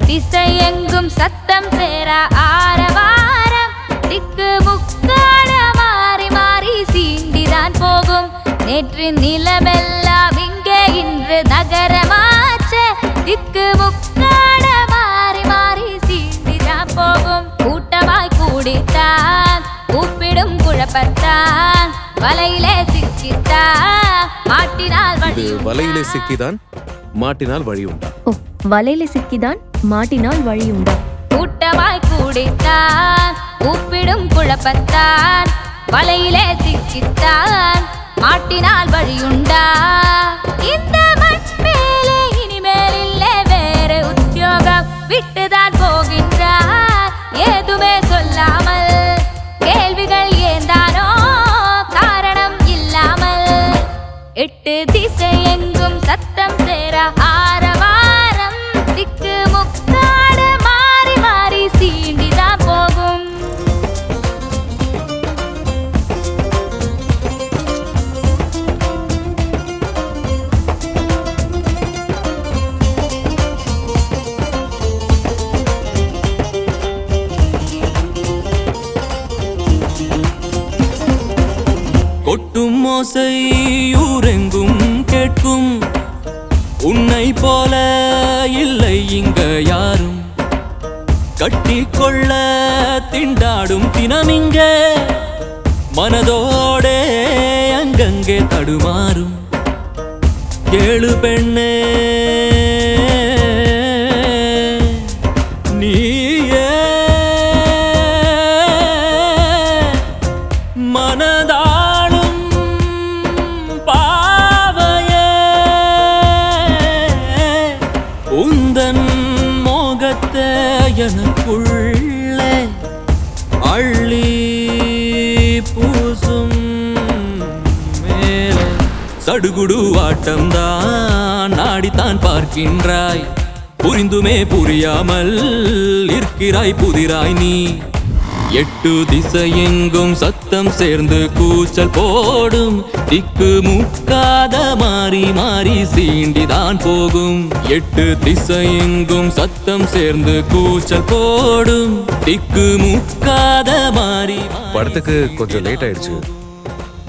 திசை எங்கும் சத்தம் சேர ஆரவாரம் திக்கு முக்காட மாறி மாறி சீண்டிதான் போகும் நேற்று நிலமெல்லாம் இங்கே இன்று நகரமாச்சே திக்கு முக்காட மாறி மாறி சீண்டிதான் போகும் கூட்டமாய் கூடித்தான் கூப்பிடும் குழப்பத்தான் வலையிலே சிக்கித்தான் மாட்டினால் வழி வலையிலே சிக்கிதான் மாட்டினால் வழி உண்டா வலையிலே சிக்கிதான் மாட்டினால் வழி உண்டா கூட்டமாய் கூடித்தான் கூப்பிடும் குழப்பத்தான் வலையிலே சிக்கித்தான் மாட்டினால் வழியுண்டா இந்த மண் மேலே இனிமேல் இல்லை வேறு உத்தியோகம் விட்டுதான் போகின்றார் ஏதுமே சொல்லாமல் கேள்விகள் ஏந்தானோ காரணம் இல்லாமல் எட்டு திசை எங்கும் சத்தம் சேர ஆரவாரம் திக்கு முக்காட மாறி மாறி சீண்டிதான் போகும் கொட்டும் ஓசை ஊரெங்கும் கேட்கும் உன்னை போல இல்லை இங்க யாரும் கட்டிக்கொள்ள திண்டாடும் தினமிங்க மனதோடே அங்கங்கே தடுமாறும் கேளு பெண்ணே நீயே மனதாளும் பாவையே உந்தன் மோகத்தை எனக்குள்ளே அள்ளி பூசும் மேலே சடுகுடு ஆட்டம்தான் நாடித்தான் பார்க்கின்றாய் புரிந்துமே புரியாமல் இருக்கிறாய் புதிராய் நீ எட்டு திசை எங்கும் சத்தம் சேர்ந்து கூச்சல் போடும் திக்கு முக்காத மாறி மாறி சீண்டிதான் போகும் எட்டு திசை எங்கும் சத்தம் சேர்ந்து கூச்சல் போடும் திக்கு முக்காத மாறி படத்துக்கு கொஞ்சம் லேட் ஆயிடுச்சு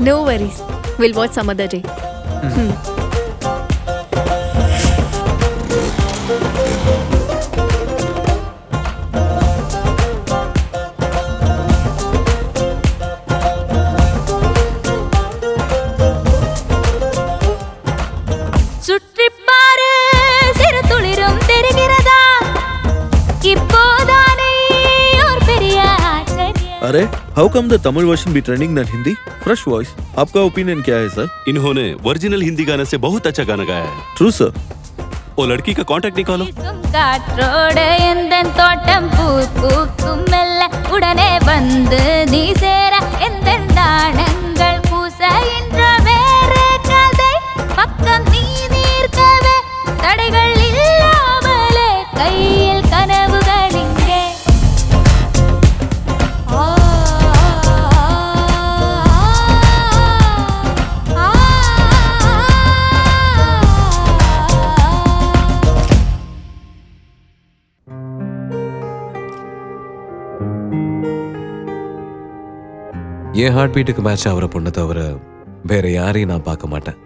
No worries. We'll watch some other day. சுற்றிப்பாரு சிறு துளிரும் தெரிகிறதா இப்போதானே ஒரு பெரிய ஆச்சரியம் अरे how come the Tamil version be trending than Hindi fresh voice आपका ओपिनियन क्या है सर इन्होंने ओरिजिनल हिंदी गाने से बहुत अच्छा गाना गाया है ट्रू सर वो लड़की का कांटेक्ट निकालो காற்றோடு எந்தன் தோட்டம் பூ பூக்கும் மெல்ல உடனே வந்து நீ சேர எந்தன் தானங்கள் பூச என்ற வேறு கதை பக்கம் நீ நீர்க்கவே தடைகள் இல்லாமலே கையில் கனவுகள் இங்கே என் ஹார்ட் பீட்டுக்கு மேட்ச் ஆகிற பொண்ணை தவிர வேற யாரையும் நான் பார்க்க மாட்டேன்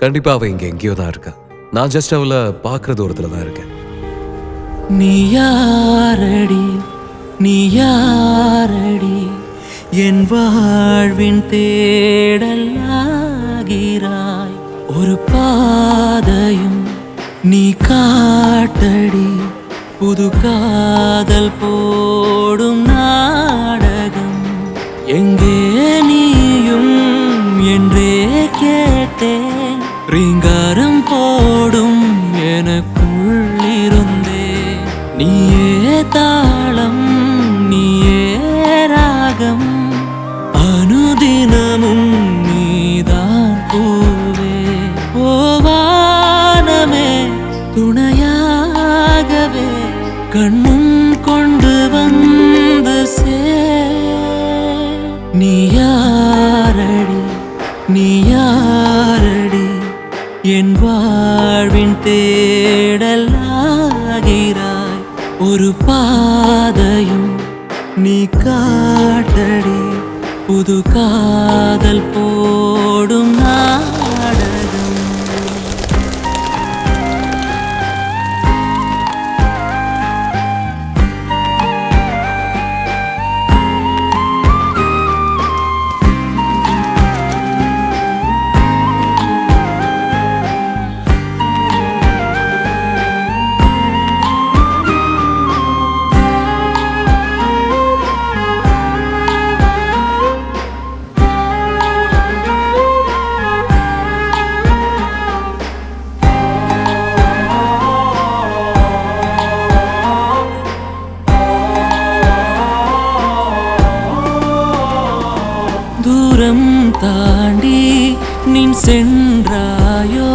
கண்டிப்பா அவ இங்க எங்கேயோ தான் இருக்கா நான் ஜஸ்ட் அவளை பார்க்குற தூரத்துல தான் இருக்கேன் நீ யாரடி என் வாழ்வின் தேடலாகிறாய் ஒரு பாதையும் நீ காட்டடி புது காதல் போடும் நாடகம் எங்கே நீயும் என்றே கேட்டேன் ரீங்காரம் போடும் எனக்குள்ளிருந்தே நீயே தாளம் நீயே ராகம் அனுதினமும் நீதான் பூவே ஓவானமே துணையாகவே கண்முன் கொண்டு வந்து நீ யாரடி என் வாழ்வின் தேடலாகிறாய் ஒரு பாதையும் நீ காட்டடி, புது காதல் போடும் நாடகம். தூரம் தாண்டி நீ சென்றாயோ,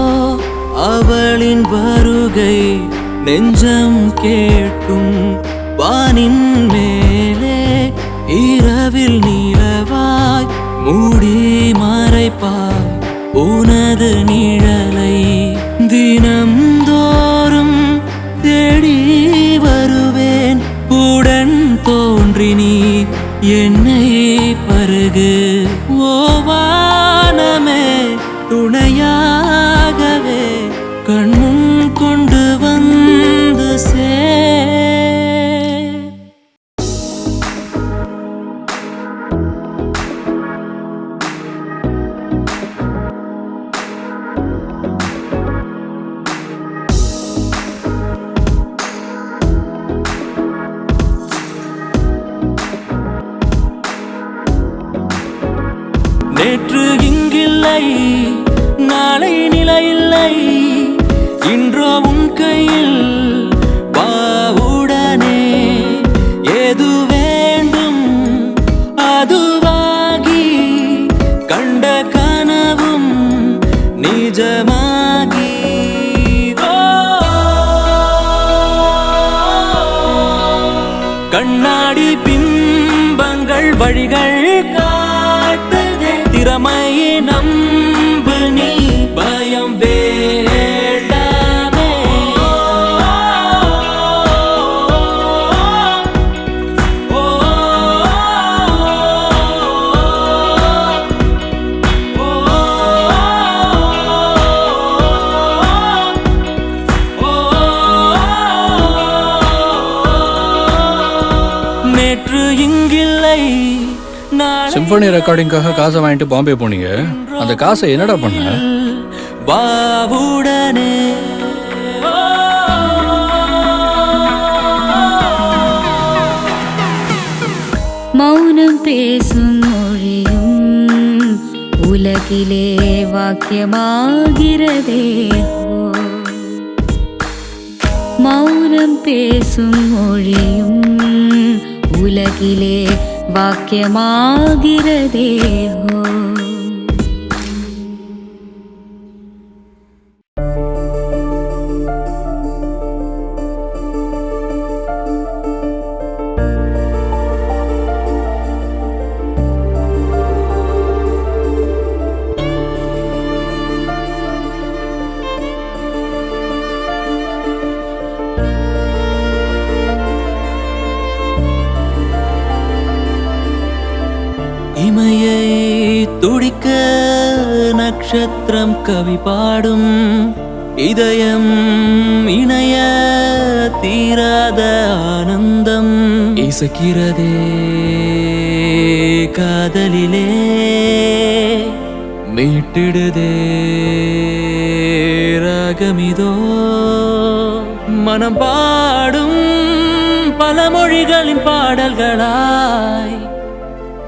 அவளின் வருகை நெஞ்சம் கேட்கும். வானின் மேலே இரவில் நிலவாய் மூடி மறைப்பாய் உனது நிழலை. தினம் தோறும் தேடி வருவேன், உடன் தோன்றி நீ என்னை பருகு. ஓவானமே துணையாகவே கண்முன் கொண்டு வந்து சே. நேற்று இங்கில்லை, நாளை நிலையில்லை, இன்றோ உன் கையில் வா உடனே. எது வேண்டும் அதுவாகி, கண்ட கனவும் நிஜமாகி. கண்ணாடி பிம்பங்கள் வழிகள் திறமையை நம்பு நீ, பயம் வேண்டாமே. நேற்று இங்கில்லை, சிம்பனி ரெக்கார்டிங்காக காசை வாங்கிட்டு பாம்பே போனீங்க. அந்த காசை என்னடா பண்ண? வாவுடனே மௌனம் பேசும் மொழியும் உலகிலே வாக்கியமாகிறதே. மௌனம் பேசும் மொழியும் உலகிலே வாக்கியமாகிறதே. இமையை துடிக்க நட்சத்திரம் கவி பாடும், இதயம் இணைய தீராத ஆனந்தம் இசைக்கிறதே காதலிலே. மீட்டிடுதே ராகமிதோ, மனம் பாடும் பல மொழிகளின் பாடல்களாய்.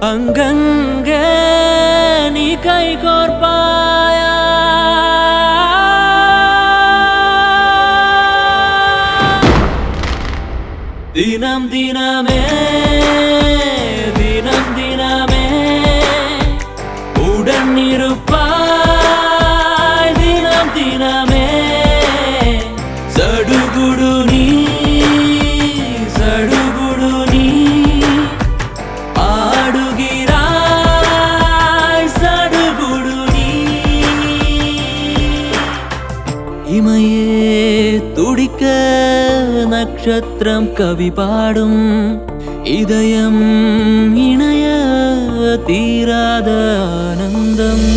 அங்கங்கே நீ கை கோர்ப்பாயா, தினம் தினமே தினம் தினமே உடன் இருப்பாய். தினம் தினமே சடுகுடு நீ சடுகுடு நீ ஆடுகிறாய். சடுகுடு நீ இமையே துடிக்க நட்சத்திரம் கவி பாடும் இதயம் இணைய தீராத ஆனந்தம்.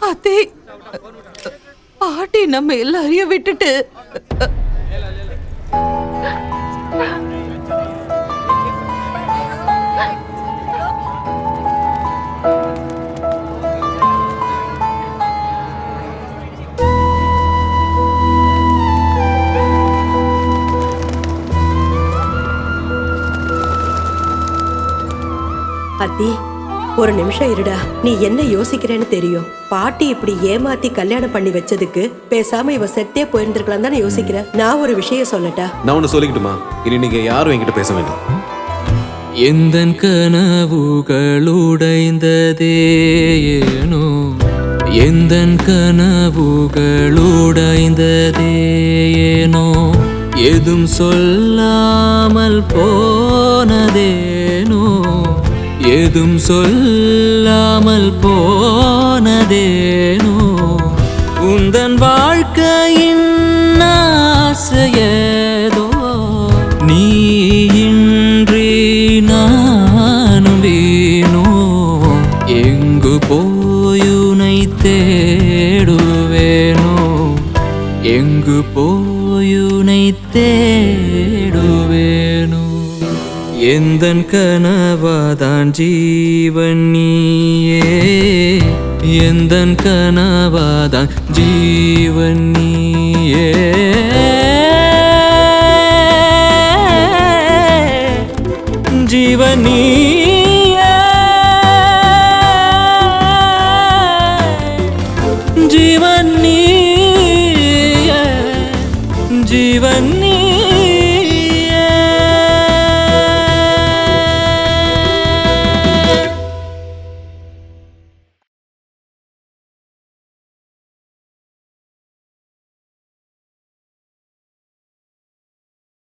அத்தே, பாட்டி நம்ம எல்லாரையும் விட்டுட்டு அத்தி, ஒரு நிமிஷம் இருடா. நீ என்ன யோசிக்கிறேன்னு தெரியும். பாட்டி இப்படி ஏமாத்தி கல்யாணம் பண்ணி வச்சதுக்கு பேசாம இவ செத்தே போயிருந்திருக்கலாம் தானே யோசிக்கிறேன். நான் ஒரு விஷயம் சொல்லட்டா? நான் ஒன்று சொல்லிக்கிட்டுமா, இனி நீங்க யாரும் என்கிட்ட பேச வேண்டாம். எந்தன் கனவுகளுடைந்ததேனோ, எந்தன் கனவுகளுடைந்ததேனோ, எதும் சொல்லாமல் போனதேனோ, எதும் சொல்லாமல் போனதேனோ, உந்தன் வாழ்க்கையின் ஆசையேதோ, நீ இன்றி நானும் வீணோ, எங்கு போயுனை தேடுவேனோ, எங்கு போயுனை தேடுவேனோ. எந்தன் கனவாதான் ஜீவன் நீயே, எந்தன் கனவாதான் ஜீவன் நீயே, ஜீவன் நீயே, ஜீவன் நீயே, ஜீவன்